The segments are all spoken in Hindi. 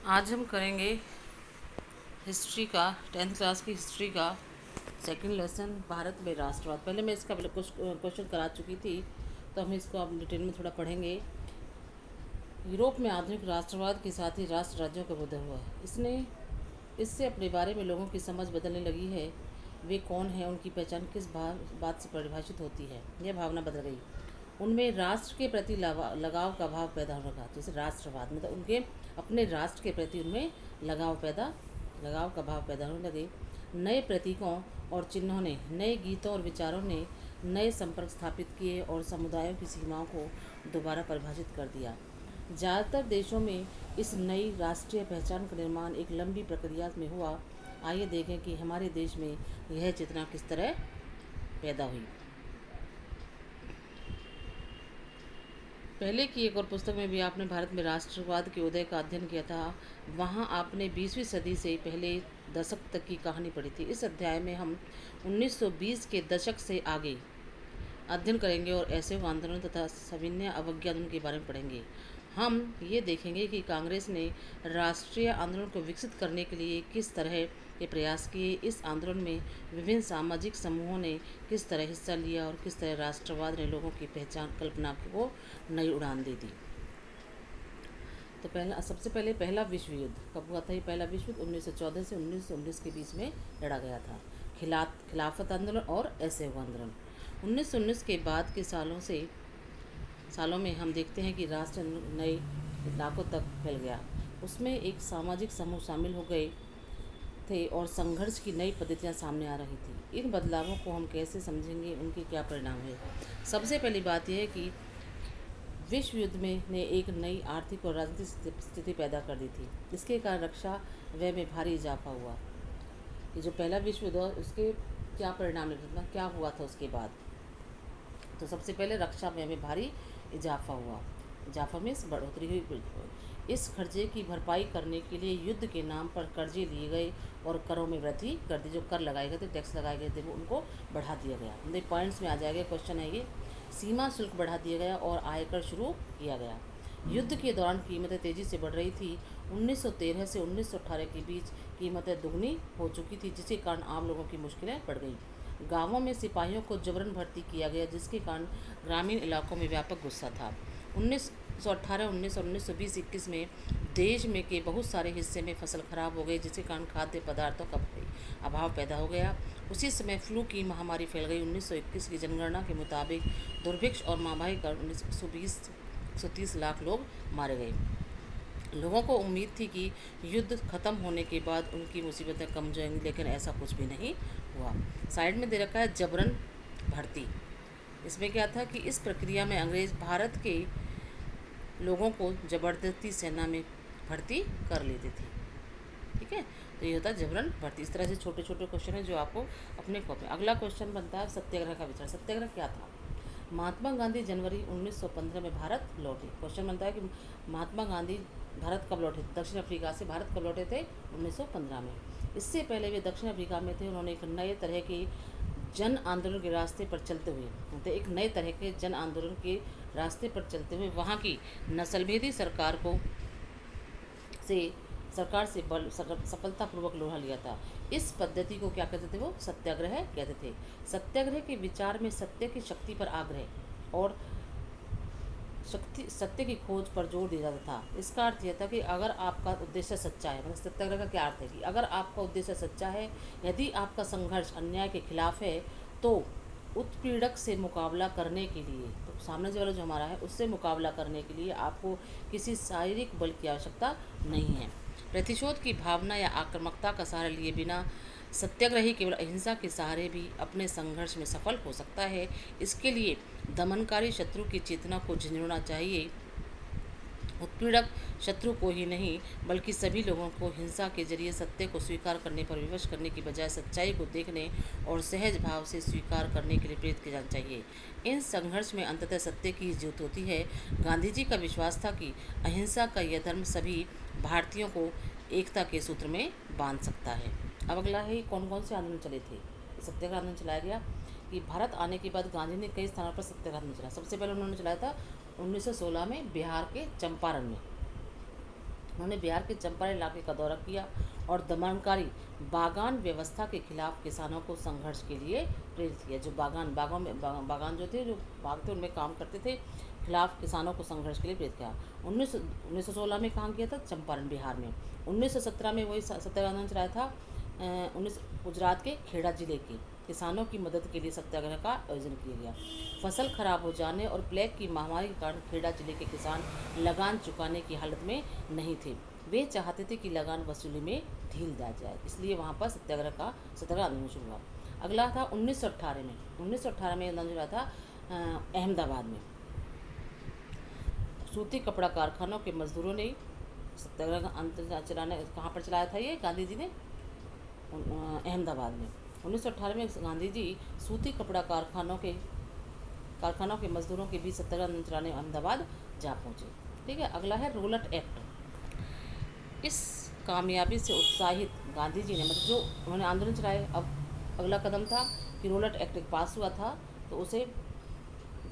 आज हम करेंगे हिस्ट्री का 10th क्लास की हिस्ट्री का सेकंड लेसन भारत में राष्ट्रवाद। पहले मैं इसका कुछ क्वेश्चन करा चुकी थी, तो हम इसको अब डिटेल में थोड़ा पढ़ेंगे। यूरोप में आधुनिक राष्ट्रवाद के साथ ही राष्ट्र राज्यों का उदय हुआ। इससे अपने बारे में लोगों की समझ बदलने लगी है। वे कौन हैं, उनकी पहचान किस बात से परिभाषित होती है, यह भावना बदल गई। उनमें राष्ट्र के प्रति लगाव का भाव पैदा होने लगा। जैसे राष्ट्रवाद मतलब उनके अपने राष्ट्र के प्रति उनमें लगाव का भाव पैदा होने लगे। नए प्रतीकों और चिन्हों ने, नए गीतों और विचारों ने नए संपर्क स्थापित किए और समुदायों की सीमाओं को दोबारा परिभाषित कर दिया। ज़्यादातर देशों में इस नई राष्ट्रीय पहचान का निर्माण एक लंबी प्रक्रिया में हुआ। आइए देखें कि हमारे देश में यह चेतना किस तरह पैदा हुई। पहले की एक और पुस्तक में भी आपने भारत में राष्ट्रवाद के उदय का अध्ययन किया था। वहाँ आपने 20वीं सदी से पहले दशक तक की कहानी पढ़ी थी। इस अध्याय में हम 1920 के दशक से आगे अध्ययन करेंगे और ऐसे आंदोलन तथा सविनय अवज्ञा आंदोलन के बारे में पढ़ेंगे। हम ये देखेंगे कि कांग्रेस ने राष्ट्रीय आंदोलन को विकसित करने के लिए किस तरह के प्रयास किए। इस आंदोलन में विभिन्न सामाजिक समूहों ने किस तरह हिस्सा लिया और किस तरह राष्ट्रवाद ने लोगों की कल्पना को नई उड़ान दे दी। तो सबसे पहले पहला विश्व युद्ध कब हुआ था? ये पहला विश्व युद्ध 1914 से 1919 के बीच में लड़ा गया था। खिलाफत आंदोलन और असहयोग आंदोलन। 1919 के बाद के सालों में हम देखते हैं कि राष्ट्र नए इलाकों तक फैल गया। उसमें एक सामाजिक समूह शामिल हो गए थे और संघर्ष की नई पद्धतियां सामने आ रही थी। इन बदलावों को हम कैसे समझेंगे, उनके क्या परिणाम है? सबसे पहली बात यह है कि विश्व युद्ध ने एक नई आर्थिक और राजनीतिक स्थिति पैदा कर दी थी। इसके कारण रक्षा व्यय में भारी इजाफा हुआ। ये जो पहला विश्व युद्ध उसके क्या परिणाम निकला, क्या हुआ था उसके बाद? तो सबसे पहले रक्षा व्यय में भारी इजाफा हुआ। इजाफा में बढ़ोतरी हुई। इस खर्चे की भरपाई करने के लिए युद्ध के नाम पर कर्जे लिए गए और करों में वृद्धि कर दी। जो कर लगाए गए थे, टैक्स लगाए गए थे, वो उनको बढ़ा दिया गया। मतलब पॉइंट्स में आ जाएगा, क्वेश्चन है ये। सीमा शुल्क बढ़ा दिया गया और आयकर शुरू किया गया। युद्ध के दौरान कीमतें तेज़ी से बढ़ रही थी। 1913 से 1918 के बीच कीमतें दुगनी हो चुकी थी, जिसके कारण आम लोगों की मुश्किलें बढ़ गई। गांवों में सिपाहियों को जबरन भर्ती किया गया, जिसके कारण ग्रामीण इलाकों में व्यापक गुस्सा था। 1918, 19 और 1920-21 में देश में के बहुत सारे हिस्से में फसल खराब हो गई, जिसके कारण खाद्य पदार्थों का अभाव पैदा हो गया। उसी समय फ्लू की महामारी फैल गई। 1921 की जनगणना के मुताबिक दुर्भिक्ष और महामारी का 130 लाख लोग मारे गए। लोगों को उम्मीद थी कि युद्ध खत्म होने के बाद उनकी मुसीबतें कम हो जाएंगी, लेकिन ऐसा कुछ भी नहीं हुआ। साइड में दे रखा है जबरन भर्ती। इसमें क्या था कि इस प्रक्रिया में अंग्रेज भारत के लोगों को ज़बरदस्ती सेना में भर्ती कर लेते थे। ठीक है, तो ये होता है जबरन भर्ती। इस तरह से छोटे छोटे क्वेश्चन है जो आपको अपने कॉपी। अगला क्वेश्चन बनता है सत्याग्रह का विचार। सत्याग्रह क्या था? महात्मा गांधी जनवरी 1915 में भारत लौटे। क्वेश्चन बनता है कि महात्मा गांधी भारत कब लौटे थे? दक्षिण अफ्रीका से भारत कब लौटे थे? 1915 में। इससे पहले वे दक्षिण अफ्रीका में थे। उन्होंने एक नए तरह के जन आंदोलन के रास्ते पर चलते हुए वहाँ की नस्लभेदी सरकार से सफलतापूर्वक लोहा लिया था। इस पद्धति को क्या कहते थे? वो सत्याग्रह कहते थे। सत्याग्रह के विचार में सत्य की शक्ति पर आग्रह और सत्य की खोज पर जोर दिया जाता था। इसका अर्थ यह था कि अगर आपका उद्देश्य सच्चा है, मतलब सत्याग्रह का क्या अर्थ है कि अगर आपका उद्देश्य सच्चा है, यदि आपका संघर्ष अन्याय के खिलाफ है, तो उत्पीड़क से मुकाबला करने के लिए, तो सामने वाला जो हमारा है उससे मुकाबला करने के लिए आपको किसी शारीरिक बल की आवश्यकता नहीं है। प्रतिशोध की भावना या आक्रामकता का सहारा लिए बिना सत्याग्रही केवल अहिंसा के सहारे भी अपने संघर्ष में सफल हो सकता है। इसके लिए दमनकारी शत्रु की चेतना को झिंझोड़ना चाहिए। उत्पीड़क शत्रु को ही नहीं बल्कि सभी लोगों को हिंसा के जरिए सत्य को स्वीकार करने पर विवश करने की बजाय सच्चाई को देखने और सहज भाव से स्वीकार करने के लिए प्रेरित किया जाना चाहिए। इन संघर्ष में अंततः सत्य की जीत होती है। गांधी जी का विश्वास था कि अहिंसा का यह धर्म सभी भारतीयों को एकता के सूत्र में बांध सकता है। अब अगला है कौन कौन से आंदोलन चले थे? सत्याग्रह आंदोलन चलाया गया कि भारत आने के बाद गांधी ने कई स्थानों पर सत्याग्रह आंदोलन चलाया। सबसे पहले उन्होंने चलाया था 1916 में बिहार के चंपारण में। उन्होंने बिहार के चंपारण इलाके का दौरा किया और दमनकारी बागान व्यवस्था के खिलाफ किसानों को संघर्ष के लिए प्रेरित किया। जो बागान जो थे, जो बाग थे, उनमें काम करते थे, खिलाफ किसानों को संघर्ष के लिए प्रेरित किया। 1916 में कहाँ किया था? चंपारण, बिहार में। 1917 में वही सत्याग्रह आंदोलन चलाया था। 19 गुजरात के खेड़ा जिले के किसानों की मदद के लिए सत्याग्रह का आयोजन किया गया। फसल खराब हो जाने और प्लेग की महामारी के कारण खेड़ा जिले के किसान लगान चुकाने की हालत में नहीं थे। वे चाहते थे कि लगान वसूली में ढील दी जाए, इसलिए वहाँ पर सत्याग्रह आंदोलन शुरू हुआ। अगला था 1918 में। 1918 में आंदोलन हुआ था अहमदाबाद में। सूती कपड़ा कारखानों के मजदूरों ने सत्याग्रह का अंत चलाने कहाँ पर चलाया था? ये गांधी जी ने अहमदाबाद में। 1918 में गांधी जी सूती कपड़ा कारखानों के मजदूरों के बीच सत्याग्रह चलाने अहमदाबाद जा पहुँचे। ठीक है। अगला है रोलट एक्ट। इस कामयाबी से उत्साहित गांधी जी ने, मतलब जो उन्होंने आंदोलन चलाए, अब अगला कदम था कि रोलट एक्ट पास हुआ था, तो उसे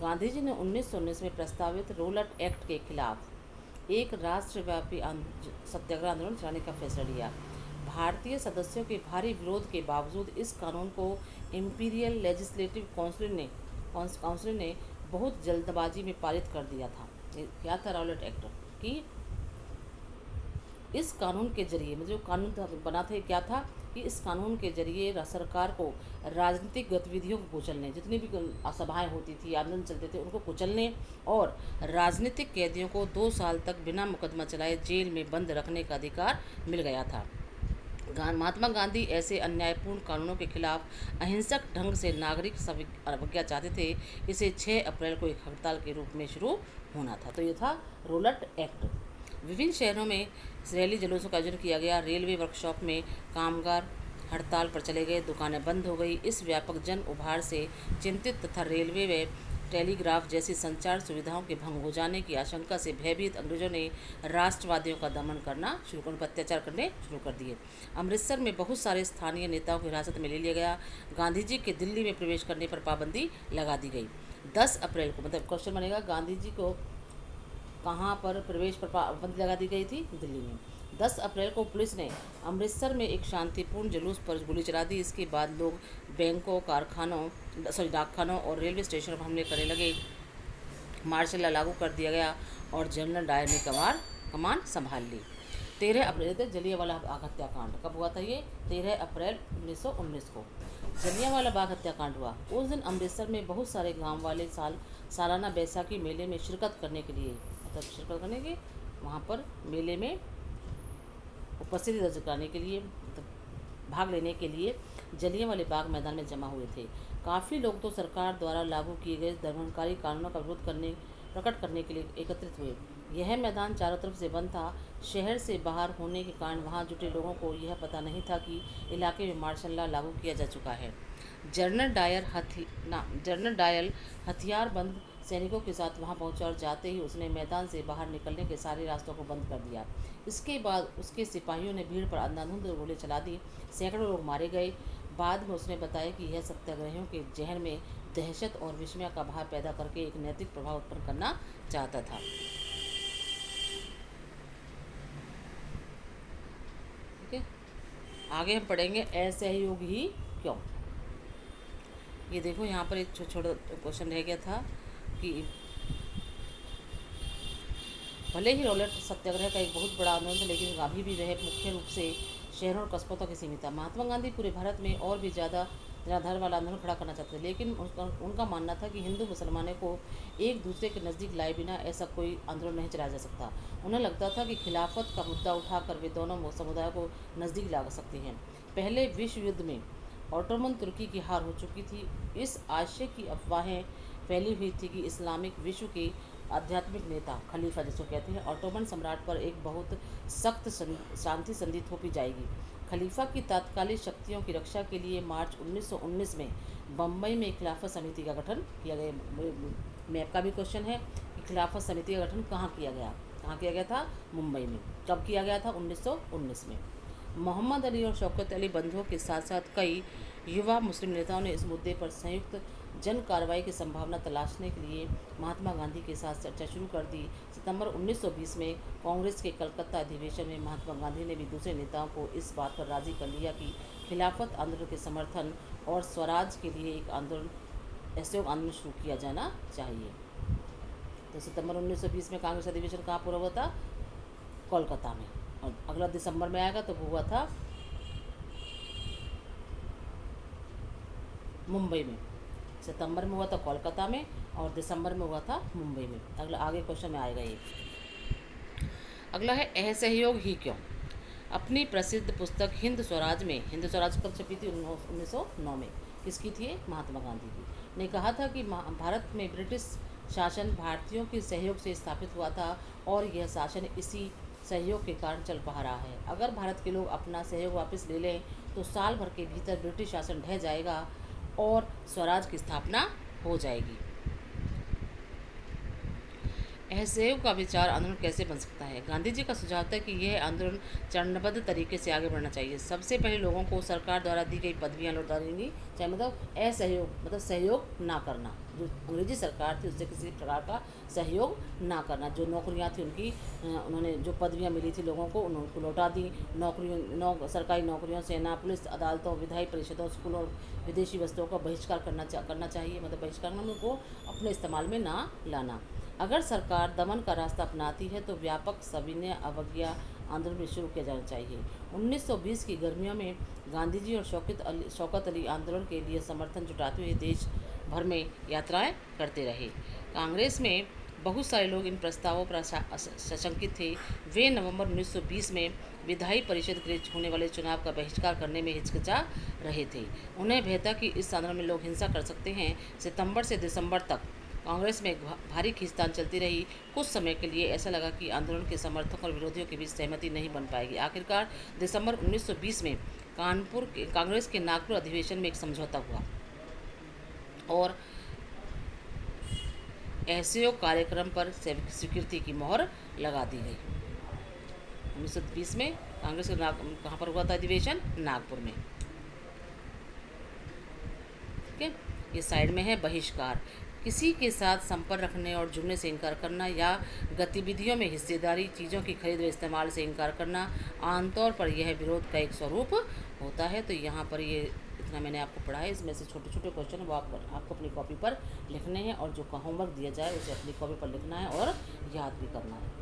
गांधी जी ने 1919 में प्रस्तावित रोलट एक्ट के खिलाफ एक राष्ट्रव्यापी सत्याग्रह आंदोलन चलाने का फैसला लिया। भारतीय सदस्यों के भारी विरोध के बावजूद इस कानून को इम्पीरियल लेजिस्लेटिव काउंसिल ने बहुत जल्दबाजी में पारित कर दिया था। क्या था रोलट एक्ट? कि इस कानून के जरिए, मतलब जो कानून बना था, क्या था कि इस कानून के जरिए सरकार को राजनीतिक गतिविधियों को कुचलने, जितनी भी सभाएं होती थी, आंदोलन चलते थे, उनको कुचलने और राजनीतिक कैदियों को 2 साल तक बिना मुकदमा चलाए जेल में बंद रखने का अधिकार मिल गया था। महात्मा गांधी ऐसे अन्यायपूर्ण कानूनों के खिलाफ अहिंसक ढंग से नागरिक अवज्ञा चाहते थे। इसे 6 अप्रैल को एक हड़ताल के रूप में शुरू होना था। तो ये था रोलट एक्ट। विभिन्न शहरों में रैली जुलूसों का आयोजन किया गया। रेलवे वर्कशॉप में कामगार हड़ताल पर चले गए, दुकानें बंद हो गई। इस व्यापक जन उभार से चिंतित तथा रेलवे व टेलीग्राफ जैसी संचार सुविधाओं के भंग हो जाने की आशंका से भयभीत अंग्रेजों ने राष्ट्रवादियों का दमन करना शुरू कर, अत्याचार करने शुरू कर दिए। अमृतसर में बहुत सारे स्थानीय नेताओं को हिरासत में ले लिया गया। गांधी जी के दिल्ली में प्रवेश करने पर पाबंदी लगा दी गई। 10 अप्रैल को, मतलब क्वेश्चन बनेगा, गांधी जी को कहाँ पर प्रवेश पर पाबंदी लगा दी गई थी? दिल्ली में। 10 अप्रैल को पुलिस ने अमृतसर में एक शांतिपूर्ण जुलूस पर गोली चला दी। इसके बाद लोग बैंकों, डाकखानों और रेलवे स्टेशनों पर हमले करने लगे। मार्शल लॉ लागू कर दिया गया और जनरल डायर ने कमान संभाल ली। 13 अप्रैल तक जलियांवाला बाग हत्याकांड कब हुआ था? ये 13 अप्रैल 1919 को जलियांवाला बाग हत्याकांड हुआ। उस दिन अमृतसर में बहुत सारे गाँव वाले सालाना बैसाखी मेले में शिरकत करने के वहाँ पर मेले में उपस्थिति दर्ज कराने के लिए, भाग लेने के लिए जलियांवाले बाग मैदान में जमा हुए थे। काफ़ी लोग तो सरकार द्वारा लागू किए गए दमनकारी कानूनों का विरोध प्रकट करने के लिए एकत्रित हुए। यह मैदान चारों तरफ से बंद था। शहर से बाहर होने के कारण वहां जुटे लोगों को यह पता नहीं था कि इलाके में मार्शल लॉ लागू किया जा चुका है। जनरल डायल हथियारबंद सैनिकों के साथ वहां पहुंचा और जाते ही उसने मैदान से बाहर निकलने के सारे रास्तों को बंद कर दिया। इसके बाद उसके सिपाहियों ने भीड़ पर अंधाधुंध गोली चला दी। सैकड़ों लोग मारे गए। बाद में उसने बताया कि यह सत्याग्रहियों के जहन में दहशत और विस्मय का भाव पैदा करके एक नैतिक प्रभाव उत्पन्न करना चाहता था। ठीक है, आगे हम पढ़ेंगे असहयोग ही क्यों। ये देखो, यहाँ पर एक छोटा क्वेश्चन रह गया था कि भले ही रोलट सत्याग्रह का एक बहुत बड़ा आंदोलन था, लेकिन अभी भी वह मुख्य रूप से शहरों और कस्बों तक सीमित था। महात्मा गांधी पूरे भारत में और भी ज़्यादा निराधार वाला आंदोलन खड़ा करना चाहते थे, लेकिन उनका मानना था कि हिंदू मुसलमानों को एक दूसरे के नज़दीक लाए बिना ऐसा कोई आंदोलन नहीं चलाया जा सकता। उन्हें लगता था कि खिलाफत का मुद्दा उठाकर वे दोनों समुदायों को नज़दीक ला सकते हैं। पहले विश्व युद्ध में ऑटोमन तुर्की की हार हो चुकी थी। इस आशय की अफवाहें फैली हुई थी कि इस्लामिक विश्व के आध्यात्मिक नेता, खलीफा जिसको कहते हैं, ऑटोमन सम्राट पर एक बहुत सख्त शांति संधि थोपी जाएगी। खलीफा की तात्कालिक शक्तियों की रक्षा के लिए मार्च 1919 में बम्बई में खिलाफत समिति का गठन किया गया। मैप का भी क्वेश्चन है कि खिलाफत समिति का गठन कहाँ किया गया था? मुंबई में। कब किया गया था? 1919 में। मोहम्मद अली और शौकत अली बंधुओं के साथ साथ कई युवा मुस्लिम नेताओं ने इस मुद्दे पर संयुक्त जन कार्रवाई की संभावना तलाशने के लिए महात्मा गांधी के साथ चर्चा शुरू कर दी। सितंबर 1920 में कांग्रेस के कलकत्ता अधिवेशन में महात्मा गांधी ने भी दूसरे नेताओं को इस बात पर राजी कर लिया कि खिलाफत आंदोलन के समर्थन और स्वराज के लिए एक आंदोलन असहयोग आंदोलन शुरू किया जाना चाहिए। तो सितंबर 1920 में कांग्रेस अधिवेशन कहाँ पूरा हुआ था? कोलकाता में। और अगला दिसंबर में आएगा तो वो हुआ था मुंबई में। सितंबर में हुआ था कोलकाता में और दिसंबर में हुआ था मुंबई में। अगला आगे क्वेश्चन में आएगा ये। अगला है असहयोग ही क्यों। अपनी प्रसिद्ध पुस्तक हिंद स्वराज में, हिंद स्वराज कब छपी थी? 1909 में। किसकी थी? महात्मा गांधी की। ने कहा था कि भारत में ब्रिटिश शासन भारतीयों के सहयोग से स्थापित हुआ था और यह शासन इसी सहयोग के कारण चल पा रहा है। अगर भारत के लोग अपना सहयोग वापस ले लें तो साल भर के भीतर ब्रिटिश शासन ढह जाएगा और स्वराज की स्थापना हो जाएगी। असहयोग का विचार आंदोलन कैसे बन सकता है? गांधी जी का सुझाव था कि यह आंदोलन चरणबद्ध तरीके से आगे बढ़ना चाहिए। सबसे पहले लोगों को सरकार द्वारा दी गई पदवियां लौटा देंगी, चाहे मतलब असहयोग मतलब सहयोग ना करना। जो अंग्रेजी सरकार थी उससे किसी प्रकार का सहयोग ना करना। जो नौकरियां थी उनकी उन्होंने जो पदवियां मिली थी लोगों को उनको लौटा दी। सरकारी नौकरियों, सेना, पुलिस, अदालतों, विधायी परिषदों, स्कूलों और विदेशी वस्तुओं का बहिष्कार करना चाहिए। मतलब बहिष्कार उनको अपने इस्तेमाल में ना लाना। अगर सरकार दमन का रास्ता अपनाती है तो व्यापक सविनय अवज्ञा आंदोलन भी शुरू किया जाना चाहिए। 1920 की गर्मियों में गांधी जी और शौकत अली आंदोलन के लिए समर्थन जुटाते हुए देश भर में यात्राएं करते रहे। कांग्रेस में बहुत सारे लोग इन प्रस्तावों पर सशंकित थे। वे नवंबर 1920 में विधायी परिषद के लिए होने वाले चुनाव का बहिष्कार करने में हिचकिचा रहे थे। उन्हें भय था कि इस आंदोलन में लोग हिंसा कर सकते हैं। सितंबर से दिसंबर तक कांग्रेस में एक भारी खींचतान चलती रही। कुछ समय के लिए ऐसा लगा कि आंदोलन के समर्थकों और विरोधियों के बीच सहमति नहीं बन पाएगी। आखिरकार दिसंबर 1920 में कांग्रेस के नागपुर अधिवेशन में एक समझौता हुआ और असहयोग कार्यक्रम पर स्वीकृति की मोहर लगा दी गई। 1920 में कांग्रेस के कहाँ पर हुआ था अधिवेशन? नागपुर में। ठीक है, ये साइड में है बहिष्कार। किसी के साथ संपर्क रखने और जुड़ने से इनकार करना या गतिविधियों में हिस्सेदारी, चीज़ों की खरीद व इस्तेमाल से इनकार करना, आमतौर पर यह विरोध का एक स्वरूप होता है। तो यहाँ पर ये इतना मैंने आपको पढ़ा है। इसमें से छोटे छोटे क्वेश्चन वो आपको अपनी कॉपी पर लिखने हैं और जो होमवर्क दिया जाए उसे अपनी कॉपी पर लिखना है और याद भी करना है।